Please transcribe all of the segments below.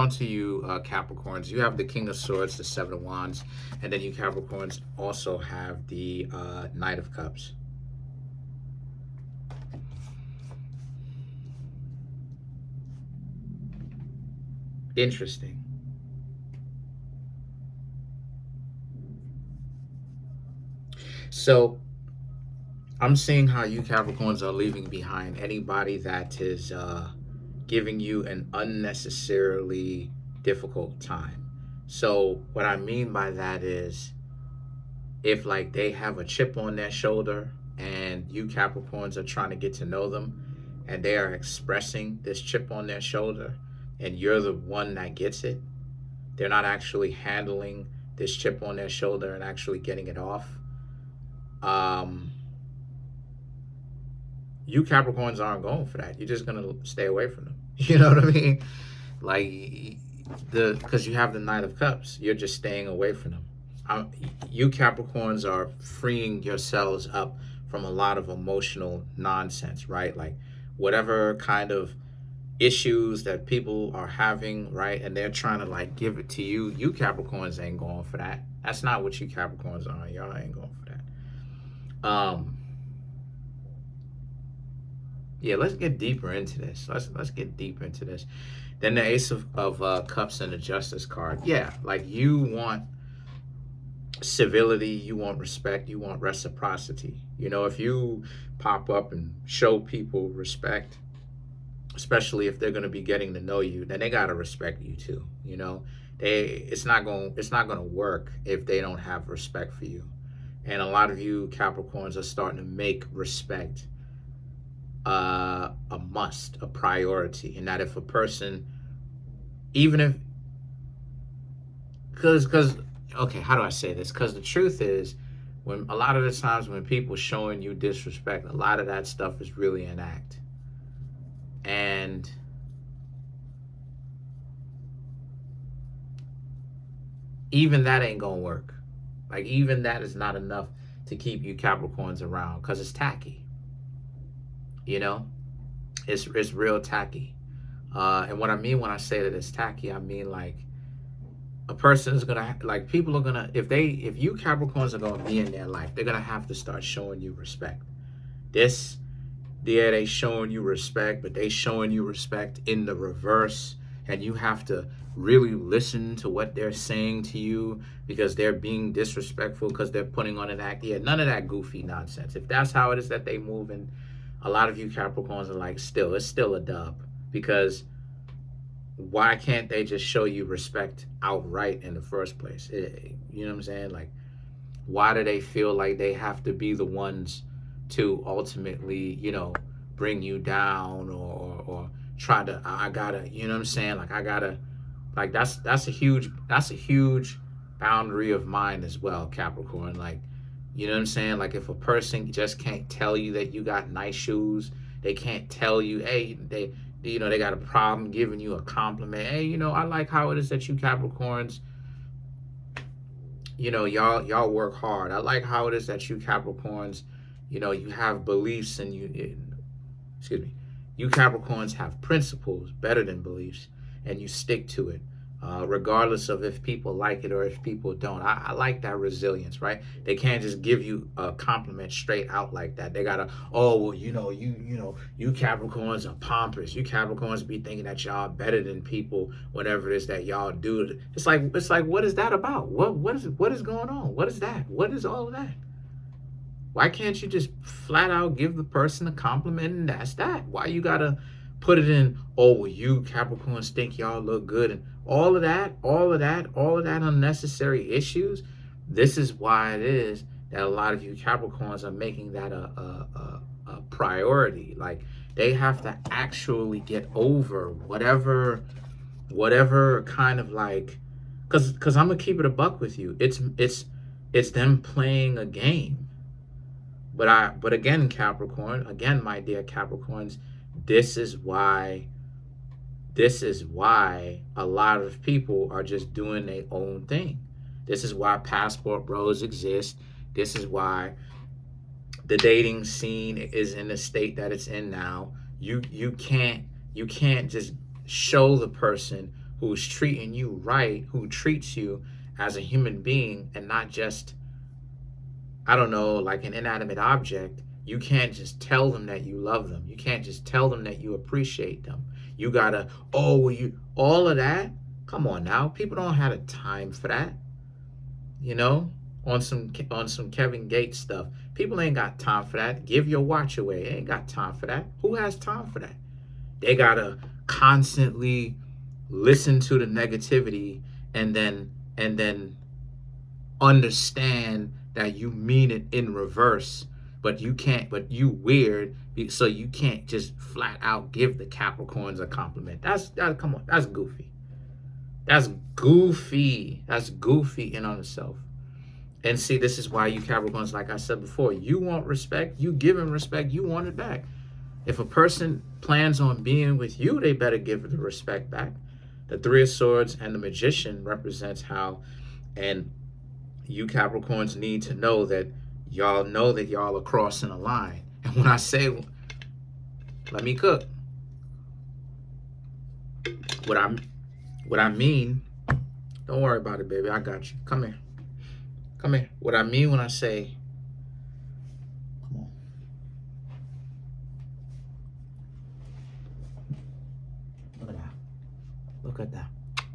On to you, Capricorns. You have the King of Swords, the Seven of Wands, and then you Capricorns also have the Knight of Cups. Interesting. So I'm seeing how you Capricorns are leaving behind anybody that is giving you an unnecessarily difficult time. So what I mean by that is, if like they have a chip on their shoulder and you Capricorns are trying to get to know them and they are expressing this chip on their shoulder and you're the one that gets it, they're not actually handling this chip on their shoulder and actually getting it off. You Capricorns aren't going for that. You're just gonna stay away from them. You know what I mean? Like because you have the Knight of Cups, you're just staying away from them. You Capricorns are freeing yourselves up from a lot of emotional nonsense, right? Like whatever kind of issues that people are having, right? And they're trying to like give it to you. You Capricorns ain't going for that. That's not what you Capricorns are. Y'all ain't going for that. Yeah, let's get deeper into this. Let's get deeper into this. Then the Ace of Cups and the Justice card. Yeah, like you want civility, you want respect, you want reciprocity. You know, if you pop up and show people respect, especially if they're going to be getting to know you, then they got to respect you too. You know, it's not going to work if they don't have respect for you. And a lot of you Capricorns are starting to make respect a must, a priority. And that if a person, even if, because okay, how do I say this? Because the truth is, when a lot of the times when people showing you disrespect, a lot of that stuff is really an act. And even that ain't gonna work. Like even that is not enough to keep you Capricorns around, because it's tacky. You know, it's real tacky. And what I mean when I say that it's tacky, I mean like a person is gonna like, people are gonna, if you Capricorns are gonna be in their life, they're gonna have to start showing you respect. They showing you respect, but they showing you respect in the reverse, and you have to really listen to what they're saying to you because they're being disrespectful, because they're putting on an act. Yeah, none of that goofy nonsense. If that's how it is that they move, and a lot of you Capricorns are like, it's still a dub, because why can't they just show you respect outright in the first place? You know what I'm saying? Like, why do they feel like they have to be the ones to ultimately, you know, bring you down or try to, I gotta, you know what I'm saying? Like, I gotta, like, that's a huge boundary of mine as well, Capricorn. Like, you know what I'm saying? Like, if a person just can't tell you that you got nice shoes, they can't tell you, hey, they got a problem giving you a compliment. Hey, you know, I like how it is that you Capricorns, you know, y'all work hard. I like how it is that you Capricorns, you know, you have beliefs, and you Capricorns have principles better than beliefs, and you stick to it. Regardless of if people like it or if people don't. I like that resilience, right? They can't just give you a compliment straight out like that. They gotta, oh, well, you Capricorns are pompous. You Capricorns be thinking that y'all better than people, whatever it is that y'all do. It's like, what is that about? What is going on? What is that? What is all of that? Why can't you just flat out give the person a compliment and that's that? Why you gotta put it in, oh, well, you Capricorns think y'all look good, and all of that unnecessary issues. This is why it is that a lot of you Capricorns are making that a priority. Like, they have to actually get over whatever kind of like, because I'm gonna keep it a buck with you. It's them playing a game. But again, Capricorn, again, my dear Capricorns, this is why a lot of people are just doing their own thing. This is why passport bros exist. This is why the dating scene is in the state that it's in now. You can't just show the person who's treating you right, who treats you as a human being and not just, I don't know, like an inanimate object, you can't just tell them that you love them. You can't just tell them that you appreciate them. You gotta, oh, well, all of that? Come on now. People don't have the time for that. You know, on some Kevin Gates stuff. People ain't got time for that. Give your watch away. They ain't got time for that. Who has time for that? They gotta constantly listen to the negativity and then understand that you mean it in reverse, but you can't, but you weird, so you can't just flat out give the Capricorns a compliment. Come on, that's goofy. That's goofy. That's goofy in on itself. And see, this is why you Capricorns, like I said before, you want respect, you give them respect, you want it back. If a person plans on being with you, they better give the respect back. The Three of Swords and the Magician represents how, and you Capricorns need to know that y'all are crossing a line. And when I say, let me cook, what I mean, don't worry about it, baby. I got you. Come here. Come here. What I mean when I say, come on. Look at that. Look at that.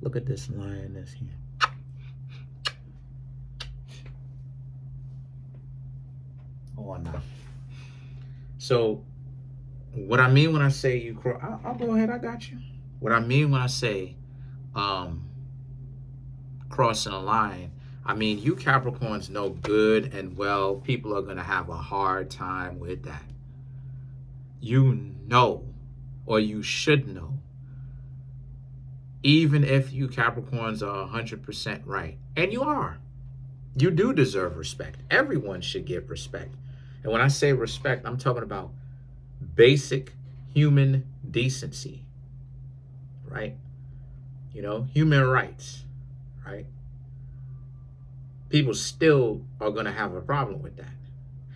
Look at this lioness here. Oh, no. So, what I mean when I say you cross, I'll go ahead. I got you. What I mean when I say crossing a line, I mean, you Capricorns know good and well people are going to have a hard time with that. You know, or you should know, even if you Capricorns are 100% right, and you are, you do deserve respect. Everyone should give respect. And when I say respect, I'm talking about basic human decency, right? You know, human rights, right? People still are going to have a problem with that.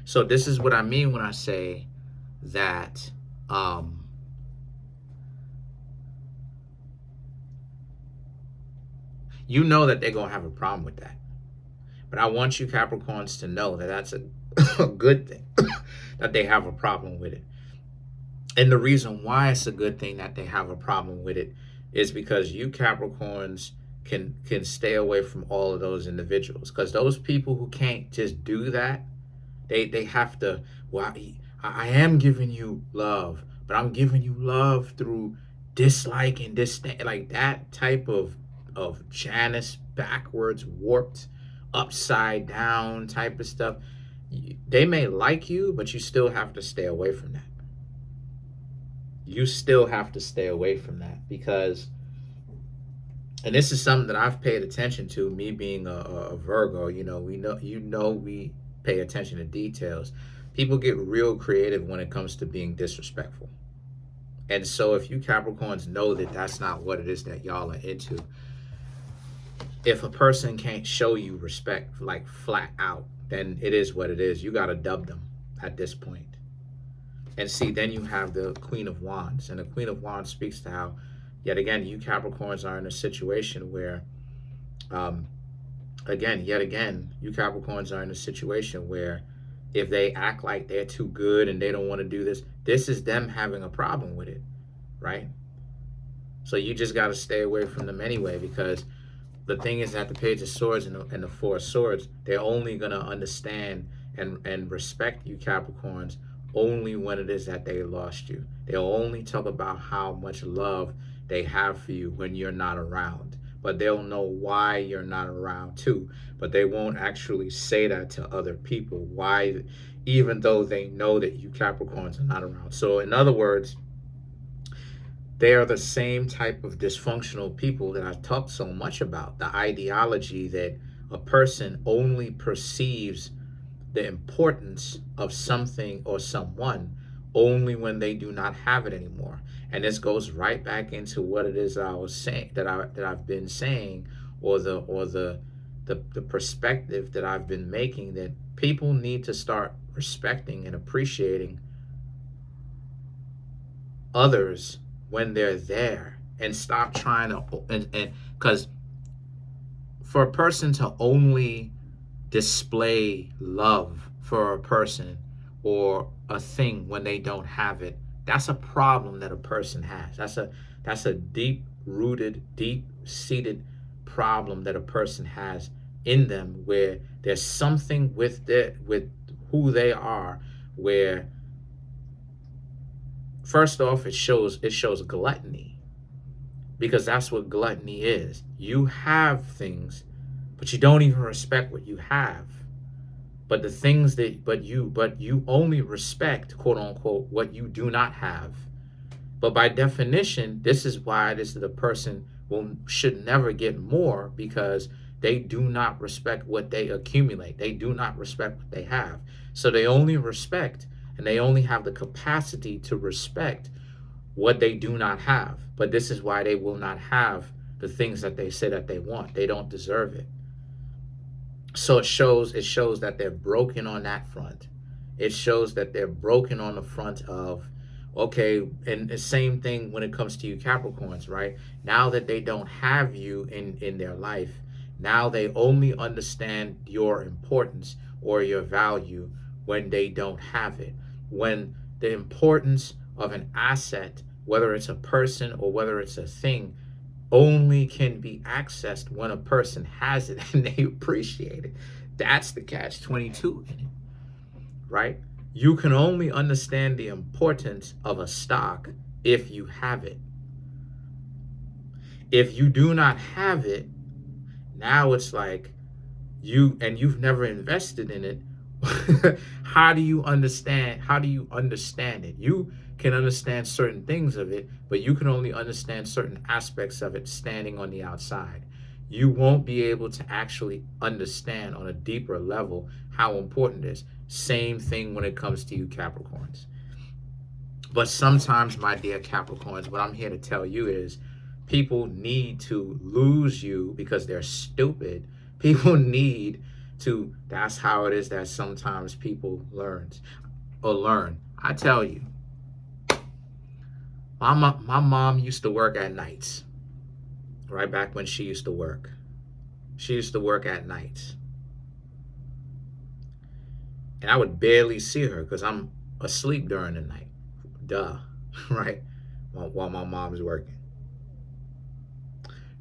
So this is what I mean when I say that you know that they're going to have a problem with that. But I want you Capricorns to know that that's a good thing, that they have a problem with it. And the reason why it's a good thing that they have a problem with it is because you Capricorns can stay away from all of those individuals, because those people who can't just do that, they have to, well, I am giving you love, but I'm giving you love through dislike and disdain, like that type of Janus backwards, warped, upside down type of stuff. They may like you, but you still have to stay away from that. You still have to stay away from that, because, and this is something that I've paid attention to, me being a Virgo, we pay attention to details. People get real creative when it comes to being disrespectful. And so if you Capricorns know that that's not what it is that y'all are into, if a person can't show you respect, like flat out, then it is what it is. You got to dub them at this point. And see, then you have the Queen of Wands. And the Queen of Wands speaks to how, yet again, you Capricorns are in a situation where, yet again, you Capricorns are in a situation where if they act like they're too good and they don't want to do this, this is them having a problem with it, right? So you just got to stay away from them anyway, because the thing is that the Page of Swords and the Four of Swords, they're only going to understand and respect you Capricorns only when it is that they lost you. They'll only talk about how much love they have for you when you're not around. But they'll know why you're not around too. But they won't actually say that to other people. Why, even though they know that you Capricorns are not around. So in other words, they are the same type of dysfunctional people that I've talked so much about. The ideology that a person only perceives the importance of something or someone only when they do not have it anymore. And this goes right back into what it is that I was saying, that I've been saying, or the perspective that I've been making, that people need to start respecting and appreciating others when they're there and stop trying to, and because for a person to only display love for a person or a thing when they don't have it, that's a problem that a person has. That's a deep rooted, deep seated problem that a person has in them, where there's something with who they are, where first off it shows gluttony, because that's what gluttony is. You have things, but you don't even respect what you have. But the things that but you only respect, quote unquote, what you do not have. But by definition, this is why it is that a person should never get more, because they do not respect what they accumulate. They do not respect what they have. So they only respect, and they only have the capacity to respect what they do not have. But this is why they will not have the things that they say that they want. They don't deserve it. So it shows that they're broken on that front. It shows that they're broken on the front of, okay, and the same thing when it comes to you Capricorns, right? Now that they don't have you in their life, now they only understand your importance or your value when they don't have it. When the importance of an asset, whether it's a person or whether it's a thing, only can be accessed when a person has it and they appreciate it. That's the catch 22 in it, right? You can only understand the importance of a stock if you have it. If you do not have it, now it's like you've never invested in it. How do you understand it? You can understand certain things of it, but you can only understand certain aspects of it standing on the outside. You won't be able to actually understand on a deeper level how important it is. Same thing when it comes to you Capricorns. But sometimes, my dear Capricorns, what I'm here to tell you is people need to lose you because they're stupid. People need to, that's how it is that sometimes people learn. I tell you, my mom used to work at nights, right back when she used to work. She used to work at nights. And I would barely see her because I'm asleep during the night. Duh, right? While my mom's working.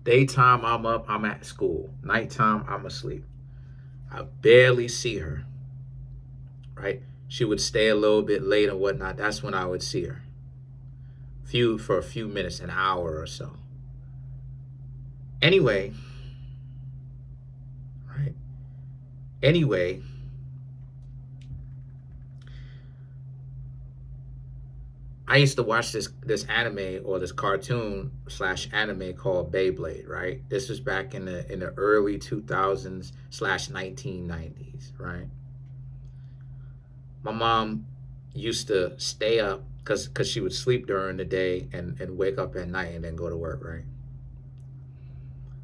Daytime, I'm up, I'm at school. Nighttime, I'm asleep. I barely see her, right? She would stay a little bit late and whatnot. That's when I would see her. For a few minutes, an hour or so. Anyway, right? Anyway, I used to watch this anime, or this cartoon / anime called Beyblade, right? This was back in the early 2000s / 1990s, right? My mom used to stay up because she would sleep during the day and wake up at night and then go to work, right?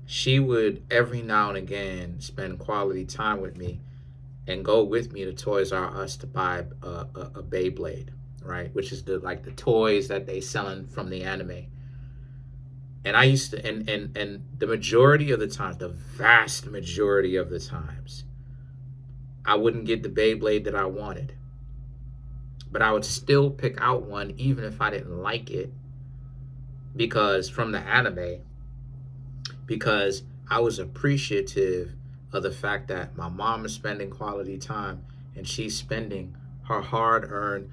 She would every now and again spend quality time with me and go with me to Toys R Us to buy a Beyblade, right? Which is the toys that they selling from the anime. And I used to, and the majority of the times, the vast majority of the times, I wouldn't get the Beyblade that I wanted. But I would still pick out one even if I didn't like it, because from the anime, because I was appreciative of the fact that my mom is spending quality time and she's spending her hard-earned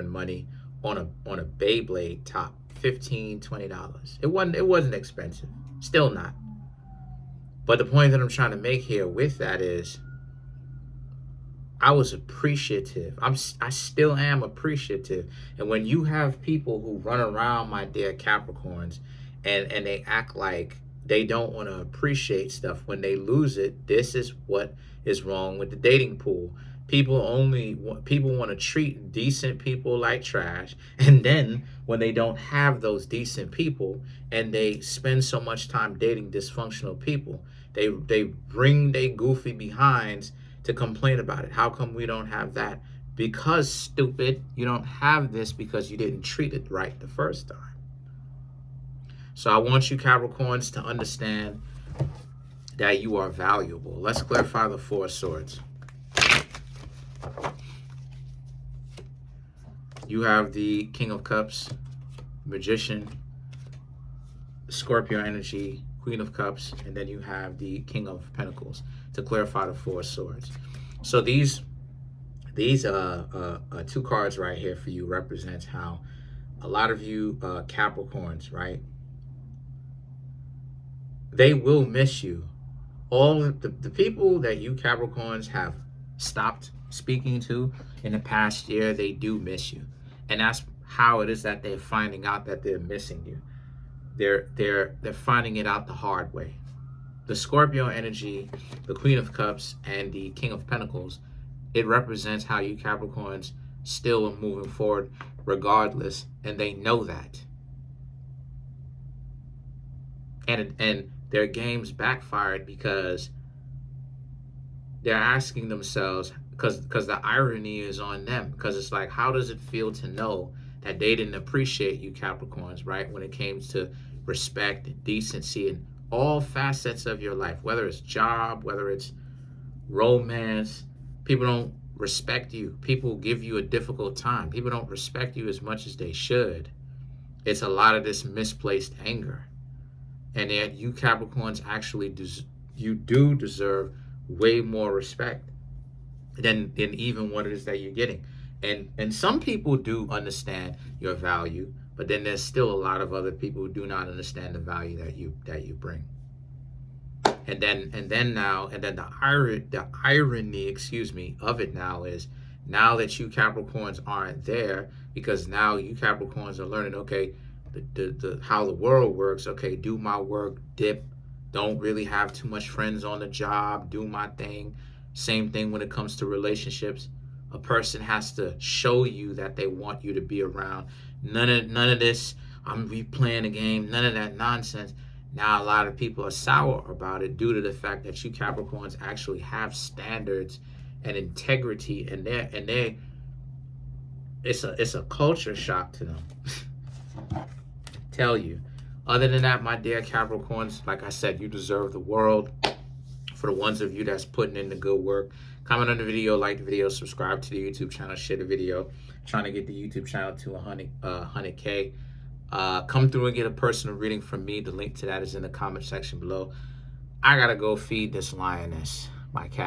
money on a Beyblade top, $15, $20. It wasn't expensive. Still not. But the point that I'm trying to make here with that is I was appreciative. I still am appreciative. And when you have people who run around, my dear Capricorns, and they act like they don't want to appreciate stuff when they lose it, this is what is wrong with the dating pool. People want to treat decent people like trash, and then when they don't have those decent people and they spend so much time dating dysfunctional people, they bring their goofy behinds to complain about it. How come we don't have that? Because, stupid, you don't have this because you didn't treat it right the first time. So I want you Capricorns to understand that you are valuable. Let's clarify the Four of Swords. You have the King of Cups, Magician, Scorpio energy, Queen of Cups, and then you have the King of Pentacles to clarify the Four of Swords. So these two cards right here for you represents how a lot of you Capricorns, right? They will miss you. All the people that you Capricorns have stopped speaking to in the past year, they do miss you. And that's how it is that they're finding out that they're missing you. They're finding it out the hard way. The Scorpio energy, the Queen of Cups, and the King of Pentacles, it represents how you Capricorns still are moving forward regardless, and they know that. And their games backfired because they're asking themselves, because the irony is on them, because it's like, how does it feel to know that they didn't appreciate you Capricorns, right, when it came to respect and decency and all facets of your life, whether it's job, whether it's romance. People don't respect you. People give you a difficult time. People don't respect you as much as they should. It's a lot of this misplaced anger. And yet you Capricorns actually you do deserve way more respect than even what it is that you're getting. And some people do understand your value, but then there's still a lot of other people who do not understand the value that you bring. And then the irony, excuse me, of it now is, now that you Capricorns aren't there, because now you Capricorns are learning, okay, the how the world works. Okay, do my work, dip, don't really have too much friends on the job, do my thing. Same thing when it comes to relationships. A person has to show you that they want you to be around. None of this, I'm replaying a game, none of that nonsense. Now a lot of people are sour about it due to the fact that you Capricorns actually have standards and integrity, and it's a culture shock to them. Tell you. Other than that, my dear Capricorns, like I said, you deserve the world. For the ones of you that's putting in the good work, comment on the video, like the video, subscribe to the YouTube channel, share the video. Trying to get the YouTube channel to 100K. Come through and get a personal reading from me. The link to that is in the comment section below. I gotta go feed this lioness, my cat.